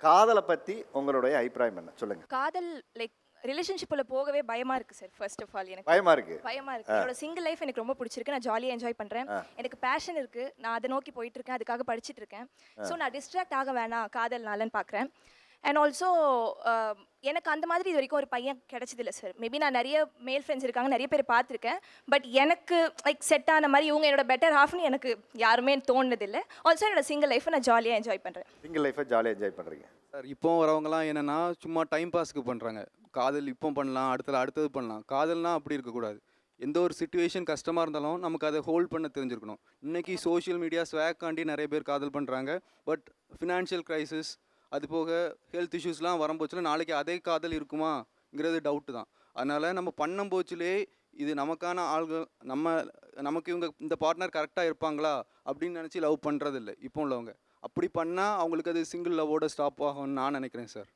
காதலை பற்றி உங்களுடைய அபிப்பிராயம் என்ன சொல்லுங்கள். காதல் லைக் ரிலேஷன்ஷிப்ல போகவே பயமா இருக்கு சார். ஃபர்ஸ்ட் ஆஃப் ஆல் எனக்கு பயமாக இருக்குது. பயமா இருக்கு. என்னோட சிங்கிள் லைஃப் எனக்கு ரொம்ப பிடிச்சிருக்கு. நான் ஜாலியாக என்ஜாய் பண்றேன். எனக்கு பேஷன் இருக்கு. நான் அதை நோக்கி போயிட்டு இருக்கேன். அதுக்காக படிச்சிட்டு இருக்கேன். ஸோ நான் டிஸ்ட்ராக்ட் ஆக வேணாம் காதல்னாலன்னு பார்க்குறேன். அண்ட் ஆல்சோ எனக்கு அந்த மாதிரி இது வரைக்கும் ஒரு பையன் கிடைச்சதில்ல சார். மேபி நான் நிறைய மேல் ஃப்ரெண்ட்ஸ் இருக்காங்க, நிறைய பேர் பார்த்துருக்கேன். பட் எனக்கு லைக் செட் ஆன மாதிரி இவங்க என்னோட பெட்டர் ஹாஃப்னு எனக்கு யாருமே தோணுனதில்லை. ஆல்சோ என்னோட சிங்கிள் லைஃப்பை நான் ஜாலியாக என்ஜாய் பண்ணுறேன். சிங்கிள் லைஃப்பை ஜாலியாக என்ஜாய் பண்ணுறீங்க சார். இப்போ வரவங்கலாம் என்னென்னா சும்மா டைம் பாஸ்க்கு பண்ணுறாங்க. காதல் இப்போ பண்ணலாம், அடுத்தது பண்ணலாம். காதல்னா அப்படி இருக்கக்கூடாது. எந்த ஒரு சுச்சுவேஷன் கஷ்டமாக இருந்தாலும் நமக்கு அதை ஹோல்ட் பண்ண தெரிஞ்சிருக்கணும். இன்றைக்கி சோஷியல் மீடியா ஸ்வேக்காண்டி நிறைய பேர் காதல் பண்ணுறாங்க. பட் ஃபினான்ஷியல் க்ரைசிஸ், அது போக ஹெல்த் இஷ்யூஸ்லாம் வரும்போச்சுல நாளைக்கு அதே காதல் இருக்குமாங்கிறது டவுட்டு தான். அதனால் நம்ம பண்ணும்போச்சுலே இது நமக்கான ஆள்கள், நமக்கு இவங்க இந்த பார்ட்னர் கரெக்டாக இருப்பாங்களா அப்படின்னு நினச்சி லவ் பண்ணுறதில்ல இப்போ உள்ளவங்க. அப்படி பண்ணால் அவங்களுக்கு அது சிங்கிள் லவ்வோட ஸ்டாப் ஆகும்னு நான் நினைக்கிறேன் சார்.